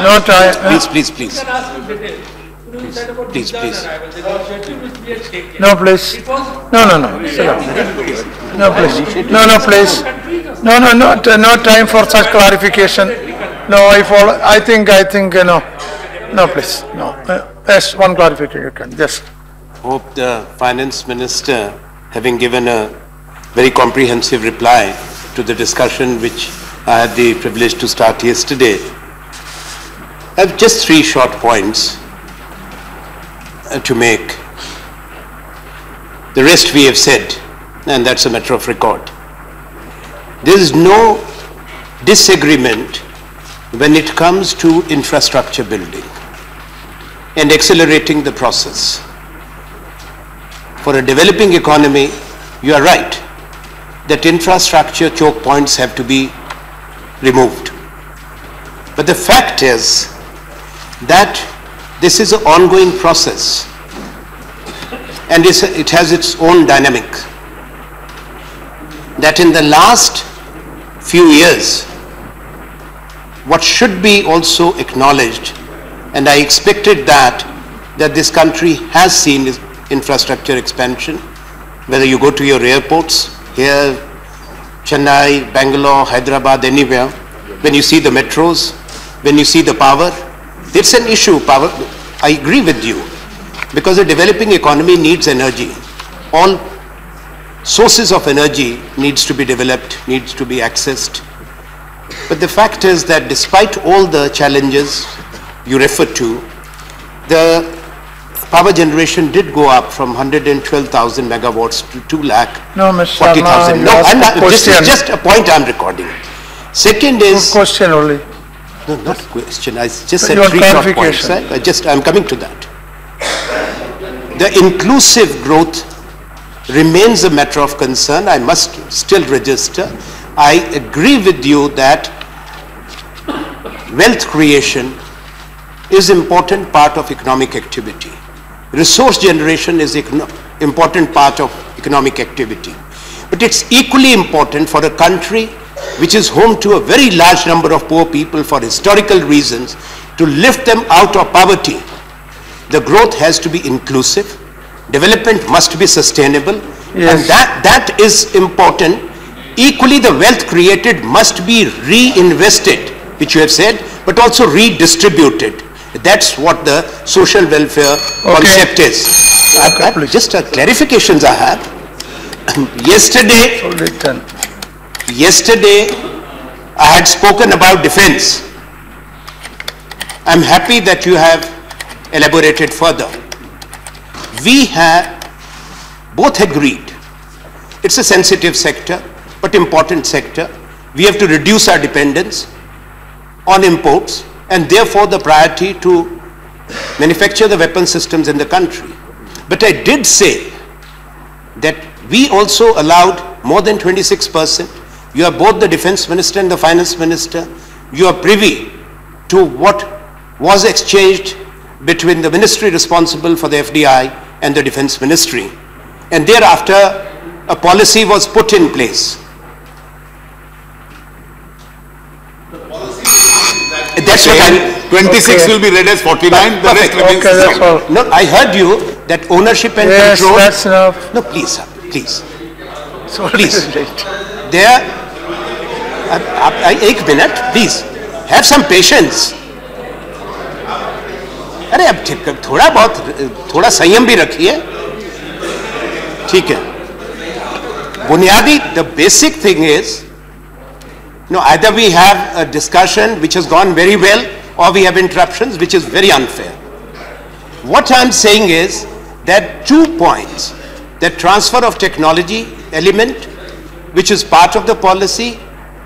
No time. Please. Please. No, please. No. Sit down. No, please. No, please. No time for such clarification. No, I think, no. No, please. No. Yes, one clarification. Yes. Hope the Finance Minister, having given a very comprehensive reply to the discussion which I had the privilege to start yesterday. I have just 3 short points to make. The rest we have said, and that's a matter of record. There is no disagreement when it comes to infrastructure building and accelerating the process. For a developing economy, you are right that infrastructure choke points have to be removed. But the fact is that this is an ongoing process and it has its own dynamic. That in the last few years, what should be also acknowledged, and I expected that this country has seen is infrastructure expansion, whether you go to your airports, here, Chennai, Bangalore, Hyderabad, anywhere, when you see the metros, when you see the power, it's an issue, power. I agree with you, because a developing economy needs energy. All sources of energy needs to be developed, needs to be accessed. But the fact is that despite all the challenges you referred to, the power generation did go up from 112,000 megawatts to 2,40,000. No, this is just a point I'm recording. Second is... Question only. No, not question. I just said 3 short points. I'm coming to that. The inclusive growth remains a matter of concern. I must still register. I agree with you that wealth creation is an important part of economic activity. Resource generation is an important part of economic activity. But it's equally important for a country which is home to a very large number of poor people for historical reasons to lift them out of poverty. The growth has to be inclusive. Development must be sustainable. Yes. And that is important. Equally, the wealth created must be reinvested, which you have said, but also redistributed. That's what the social welfare concept is. Just clarifications I have. Yesterday, I had spoken about defense. I'm happy that you have elaborated further. We have both agreed. It's a sensitive sector, but important sector. We have to reduce our dependence on imports, and therefore the priority to manufacture the weapon systems in the country. But I did say that we also allowed more than 26%. You are both the defense minister and the finance minister. You are privy to what was exchanged between the ministry responsible for the FDI and the defense ministry. And thereafter, a policy was put in place. That's what 26 will be read as 49, the rest remains the same. No, I heard you that ownership and control. That's enough. No, please, sir, please. Please. There, 1 minute, please. Have some patience. अरे अब थोड़ा संयम भी रखिए. ठीक है. बुनियादी, the basic thing is, either we have a discussion which has gone very well, or we have interruptions, which is very unfair. What I'm saying is that 2 points, the transfer of technology element, which is part of the policy,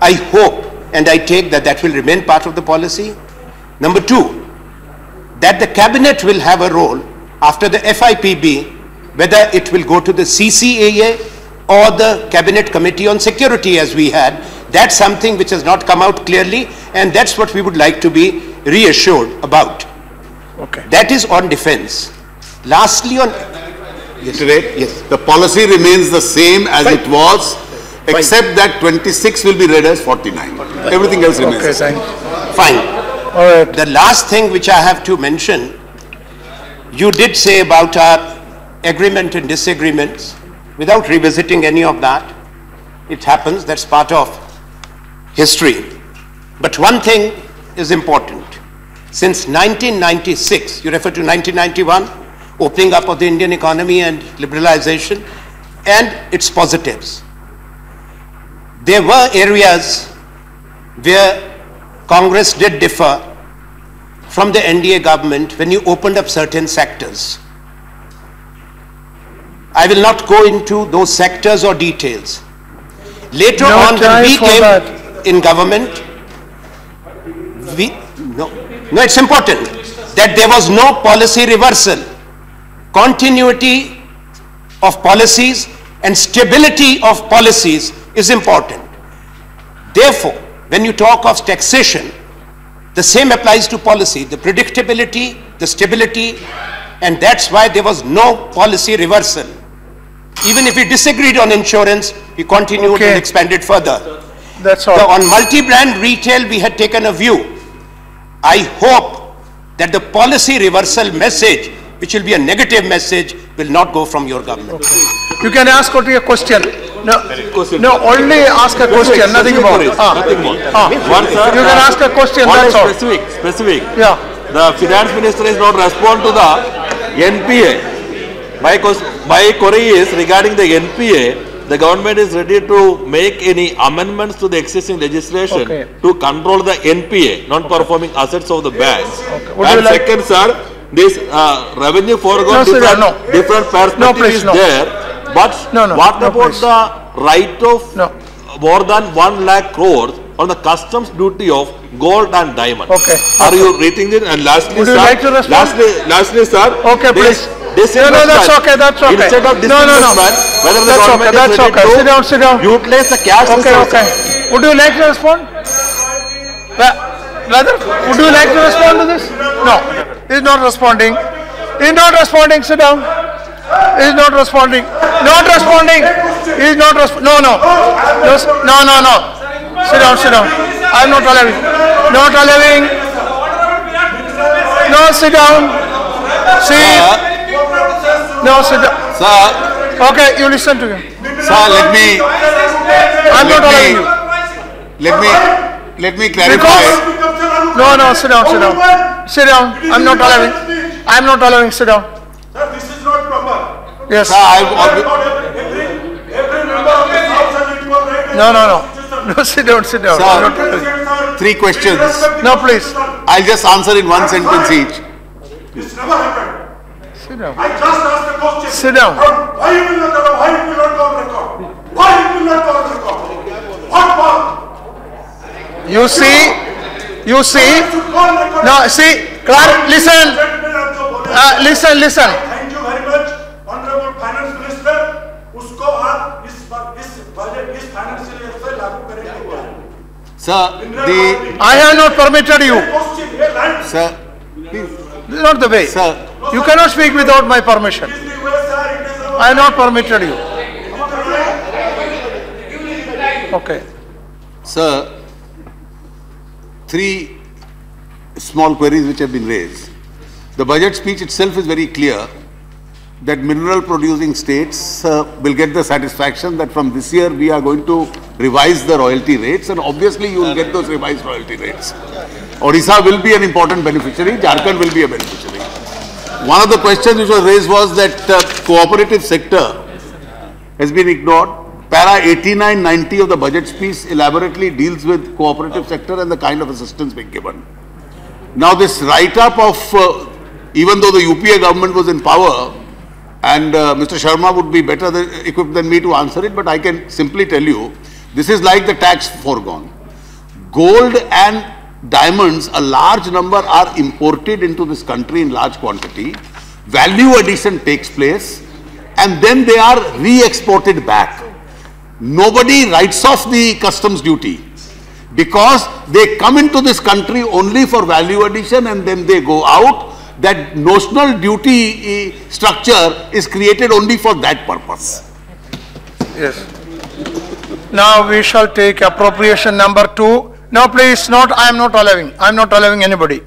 I hope and I take that will remain part of the policy. Number 2, that the cabinet will have a role after the FIPB, whether it will go to the CCAA or the cabinet committee on security as we had. That's something which has not come out clearly, and that's what we would like to be reassured about. Okay. That is on defense. Lastly on... Yes. The policy remains the same as it was, except that 26 will be read as 49. Everything else remains the same. Fine. All right. The last thing which I have to mention, you did say about our agreement and disagreements, without revisiting any of that. It happens, that's part of history. But one thing is important. Since 1996, you refer to 1991, opening up of the Indian economy and liberalization and its positives. There were areas where Congress did differ from the NDA government when you opened up certain sectors. I will not go into those sectors or details. Later on, when we came in government, it's important that there was no policy reversal. Continuity of policies and stability of policies is important. Therefore, when you talk of taxation, the same applies to policy, the predictability, the stability, and that's why there was no policy reversal. Even if we disagreed on insurance, we continued and expanded further. That's all. So on multi-brand retail, we had taken a view. I hope that the policy reversal message, which will be a negative message, will not go from your government. You can ask only a question. No, only ask a question, nothing more. Nothing more. You can ask a question, that's all. Specific. Yeah. The finance minister is not respond to the NPA. My query is regarding the NPA, the government is ready to make any amendments to the existing legislation to control the NPA, non-performing assets of the banks. And second, sir, this revenue foregone different perspective is there. But what about the right of more than 1 lakh crores on the customs duty of gold and diamond? Are you rethinking it? And lastly, would you like to respond? Lastly, sir. Okay, please. No, that's okay. Instead of disbursement, whether the government is ready to sit down. utilize the cash resources. Would you like to respond? Brother, would you like to respond to this? No, he's not responding. He's not responding. Sit down. He's not responding. Not responding. He's not responding. No. Sit down. I'm not allowing. Not allowing. No, sit down. See. No, sit down. Sir. Okay, you listen to him. Sir, let me. I'm not allowing you. Let me clarify. No, sit down. Sit down. I'm not allowing. Sit down. Sir, this is not proper. Yes. No, sit down. Sir, 3 questions. No, please. I'll just answer in 1 sentence each. This never happened. Sit down. I just asked a question. Sit down. Why it will not go on record? Why it will not go on record? What for? You see. No, see. Clark, listen. Listen. Thank you very much, Honorable Finance Minister. उसको आप इस budget, इस financial year से लागू करेंगे. Sir, I have not permitted you. Sir, please. This is not the way. Sir. You cannot speak without my permission. I have not permitted you. Okay. Sir, 3 small queries which have been raised. The budget speech itself is very clear that mineral producing states will get the satisfaction that from this year we are going to revise the royalty rates, and obviously you will get those revised royalty rates. Odisha will be an important beneficiary, Jharkhand will be a beneficiary. One of the questions which was raised was that cooperative sector has been ignored. Para 89-90 of the budget speech elaborately deals with cooperative sector and the kind of assistance being given. Now this write-up of, even though the UPA government was in power, and Mr. Sharma would be better equipped than me to answer it, but I can simply tell you, this is like the tax foregone. Gold and diamonds, a large number are imported into this country in large quantity. Value addition takes place and then they are re-exported back. Nobody writes off the customs duty because they come into this country only for value addition and then they go out. That notional duty structure is created only for that purpose. Yes. Now we shall take appropriation number 2. No, please, not, I am not allowing anybody.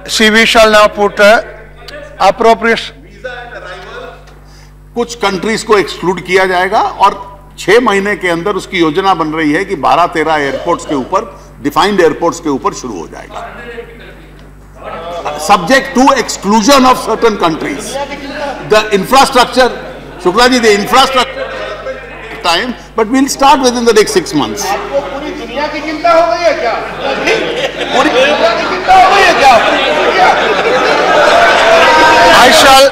See, we shall now put appropriation. कुछ countries को exclude किया जाएगा और 6 महीने के अंदर उसकी योजना बन रही है कि 12-13 एयरपोर्ट्स के ऊपर, डिफाइंड एयरपोर्ट्स के ऊपर शुरू हो जाएगा, subject to exclusion of certain countries. The infrastructure, Shukla ji, the infrastructure time, but we'll start within the next 6 months. आपको पूरी दुनिया की चिंता हो गई है क्या? पूरी दुनिया की चिंता हो गई है क्या? I shall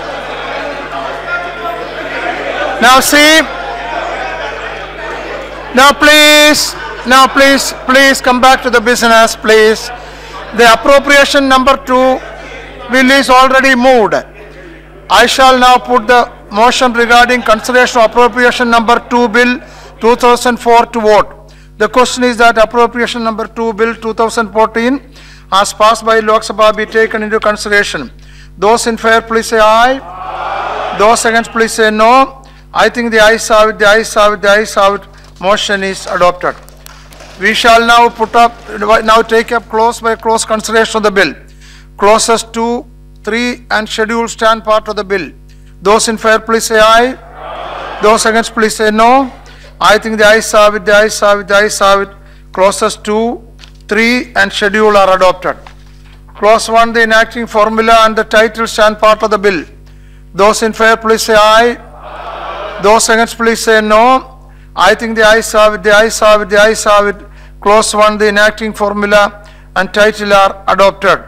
now see. Now please come back to the business, please. The appropriation number 2 bill is already moved. I shall now put the motion regarding consideration of appropriation number 2 bill 2004 to vote. The question is that appropriation number 2 bill 2014 as passed by Lok Sabha be taken into consideration. Those in favor please say aye. Those against please say no. I think the ayes have it, the ayes have it, the ayes have it. Motion is adopted. We shall now take up clause by clause consideration of the bill. Clauses 2, 3 and schedule stand part of the bill. Those in favor please say aye. Those against please say no. I think the ayes have it, the ayes have it, the ayes have it. Clauses 2, 3 and schedule are adopted. Clause 1, the enacting formula and the title stand part of the bill. Those in favor please say aye. Those against please say no. I think the ayes have it, the ayes have it, the ayes have it. Clause 1, the enacting formula and title are adopted.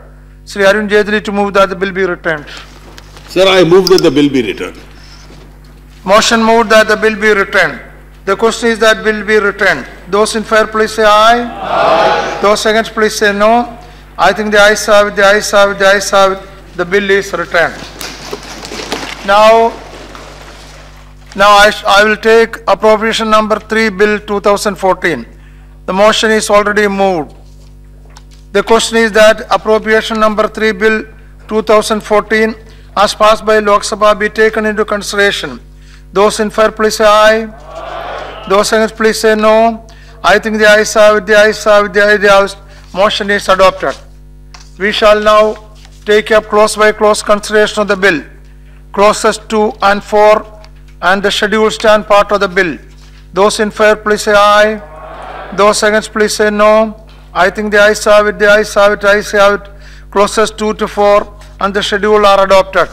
Sri Arun Jaitley to move that the bill be returned. Sir, I move that the bill be returned. Motion moved that the bill be returned. The question is that bill be returned. Those in favor please say aye. Aye. Those against please say no. I think the ayes have it, the ayes have it, the ayes have it. The bill is returned. Now I will take appropriation number 3 bill 2014. The motion is already moved. The question is that appropriation number 3 bill 2014 as passed by Lok Sabha be taken into consideration. Those in favor please say aye. Aye. Those against please say no. I think the ayes have it, the ayes have it, the ayes have it. Motion is adopted. We shall now take up clause by clause consideration of the bill. Clauses 2 and 4 and the schedule stand part of the bill. Those in favor please say aye. Aye. Those against please say no. I think the ayes have it, the ayes have it, the ayes have it. Clauses 2 to 4 and the schedule are adopted.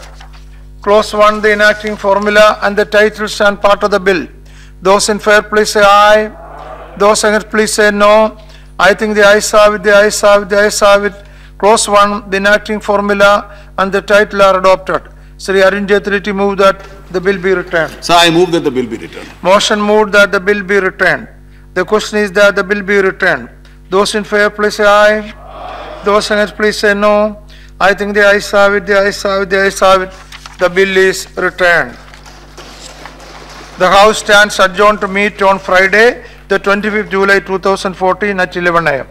Clause 1, the enacting formula and the title stand part of the bill. Those in favor please say aye. Aye. Those against please say no. I think the ayes have it, the ayes have it, the ayes have it. Clause 1, the enacting formula and the title are adopted. Sri Arun Jaitley to move that the bill be returned. Sir, I move that the bill be returned. Motion moved that the bill be returned. The question is that the bill be returned. Those in favor please say aye. Aye. Those against please say no. I think the ayes have it, the ayes have it, the ayes have it. The bill is returned. The House stands adjourned to meet on Friday, the 25th July 2014 at 11 AM.